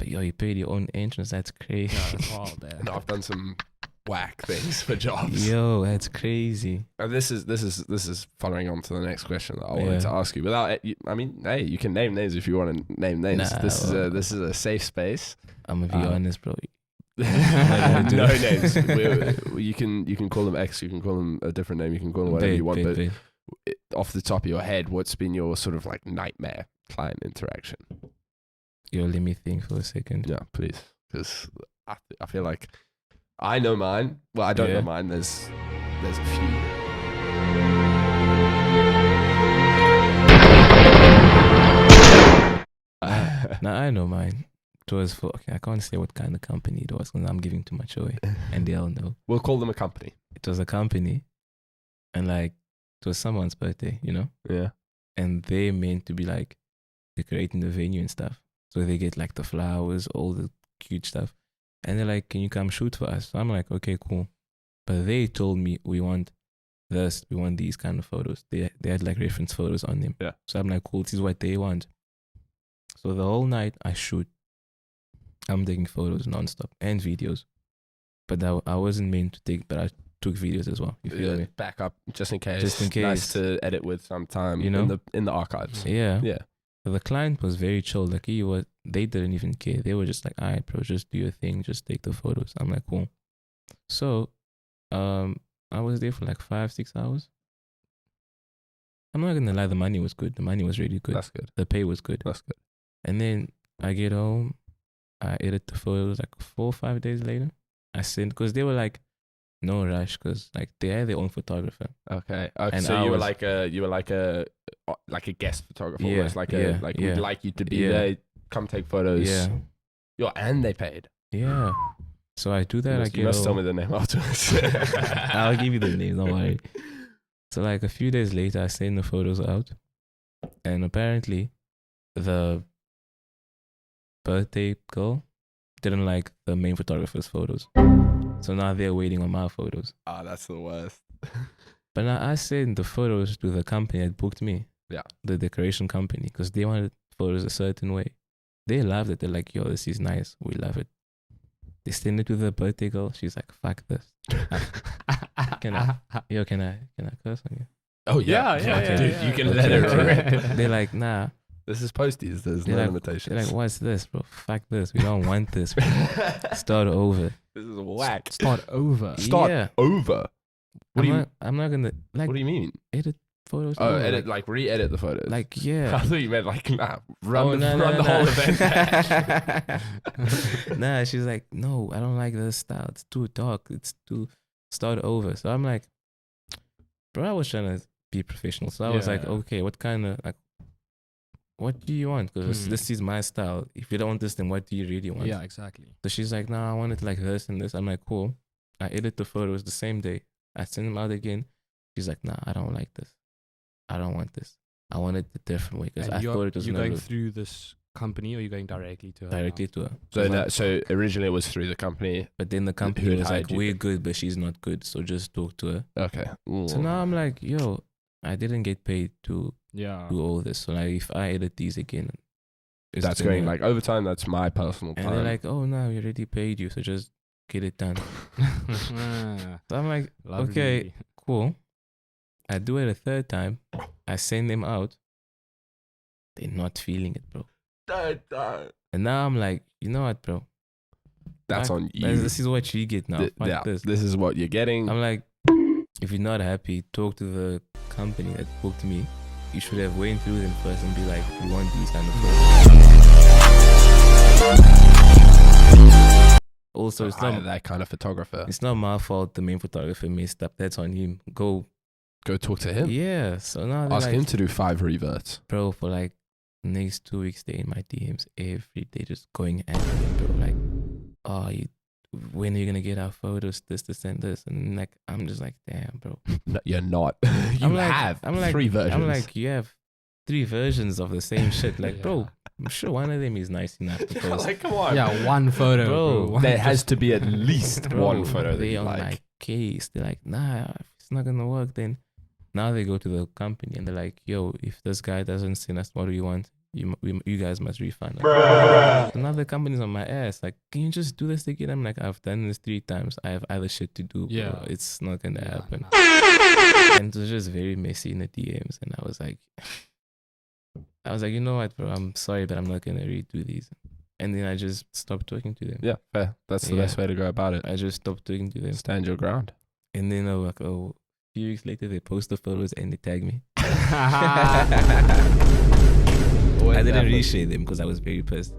But yo, you paid your own entrance. That's crazy. Yeah, that's wild. There. No, I've done some whack things for jobs. Yo, that's crazy. And this is following on to the next question that I wanted Yeah. to ask you. I mean, hey, you can name names if you want to name names. Nah, this well, is a safe space. I'm gonna be honest, bro. No names. You can call them X. You can call them a different name. You can call them whatever you want. But off the top of your head, what's been your sort of like nightmare client interaction? Yo, let me think for a second. Yeah, please, because I feel like I know mine. Well, I don't know Yeah. mine. There's a few. Now I know mine. It was for, okay, I can't say what kind of company it was because I'm giving too much away, and they all know. We'll call them a company. It was a company, and like it was someone's birthday, you know, Yeah. and they meant to be like decorating the venue and stuff. So they get like the flowers, all the cute stuff, and they're like, "Can you come shoot for us?" So I'm like, "Okay, cool," but they told me we want this, we want these kind of photos. They had like reference photos on them. Yeah. So I'm like, "Cool, this is what they want." So the whole night I shoot. I'm taking photos nonstop and videos, but I wasn't meant to take, but I took videos as well. You feel me? Back up just in case. Just in case. Nice to edit with sometime. You know? in the archives. Yeah. Yeah. But the client was very chill. Like they didn't even care. They were just like, "All right, bro, just do your thing. Just take the photos." I'm like, "Cool." So, I was there for like 5-6 hours. I'm not gonna lie, the money was good. The money was really good. That's good. The pay was good. That's good. And then I get home, I edit the photos like 4 or 5 days later. I sent, because they were like, no rush, because like they had their own photographer. Okay. And So I you were like a guest photographer, Yeah, almost we'd like you to be Yeah. there, come take photos. Yeah, Yo, and they paid. yeah. So I do that. You must tell me the name afterwards. I'll give you the name, don't worry. So like a few days later, I send the photos out, and apparently the birthday girl didn't like the main photographer's photos. So now they're waiting on my photos. Ah, that's the worst. But now I sent the photos to the company that booked me. Yeah. The decoration company, because they wanted photos a certain way. They loved it. They're like, "Yo, this is nice. We love it." They send it to the birthday girl. She's like, "Fuck this." Can I curse on you? Oh yeah, Yeah, dude, yeah. you can let it rip. They're like, "Nah." This is Posties. There's They're no like, limitations. They're like, "What's this, bro? Fuck this. We don't want this, bro. Start over." This is whack. Start over. Start Yeah. over. What do you? I'm not gonna like What do you mean? edit photos. Oh, over, edit like re-edit the photos. like I yeah. thought you meant like run Oh, the whole event. Nah, she's like, "No, I don't like this style. It's too dark. It's too start over." So I'm like, bro, I was trying to be professional. So I was like, Yeah. "Okay, what kind of like, what do you want? Because this is my style. If you don't want this, then what do you really want?" Yeah, exactly. So she's like, "No, I want it like this and this." I'm like, "Cool." I edit the photos the same day. I send them out again. She's like, "Nah, I don't like this. I don't want this. I want it a different way because And I thought it was you're gonna going look through this company, or you're going directly to her? directly to her." So originally it was through the company. But then the company had was like, hired you? "We're good, but she's not good. So just talk to her." Okay. So now I'm like, "Yo, I didn't get paid to Yeah. do all this. So like, if I edit these again, it's that's gonna- going like overtime. That's my personal And time. they're like, "Oh no, we already paid you, so just get it done." So I'm like, Lovely. "Okay, cool." I do it a third time. I send them out. They're not feeling it, bro. And now I'm like, you know what, bro? That's Fuck, on you. This is what you get now. Fuck Yeah, this. this is what you're getting. I'm like, if you're not happy, talk to the company that booked me. You should have went through them first and be like, "We want these kind of photos." Also, it's not that kind of photographer. it's not my fault. The main photographer messed up. That's on him. Go. Go talk to him. Yeah. So now they're Ask like, him to do 5 reverts. bro, for like next 2 weeks, they in my DMs every day, just going at me, bro. Like, "Oh, when are you gonna get our photos? This, and this." And like, I'm just like, damn, bro. No, you're not. You I'm like, have I'm like, 3 versions. I'm like, you have 3 versions of the same shit. Like, bro, Yeah. I'm sure one of them is nice enough to post. like, come on. Yeah, one photo, Bro. bro. There has to be at least Bro, one photo that they you on like. my case. They're like, "Nah, if it's not gonna work, then." Now they go to the company and they're like, "Yo, if this guy doesn't send us what we want, you guys must refund. So now the company's on my ass. Like, can you just do this again? I'm like, I've done this 3 times. I have other shit to do. Yeah. Bro. It's not gonna happen. Nah. And it was just very messy in the DMs. And I was like, you know what, bro? I'm sorry, but I'm not gonna redo these. And then I just stopped talking to them. Yeah, fair. That's the best way to go about it. I just stopped talking to them. Stand your ground. And then a few weeks later, they post the photos and they tag me. I didn't reshare them because I was very pissed.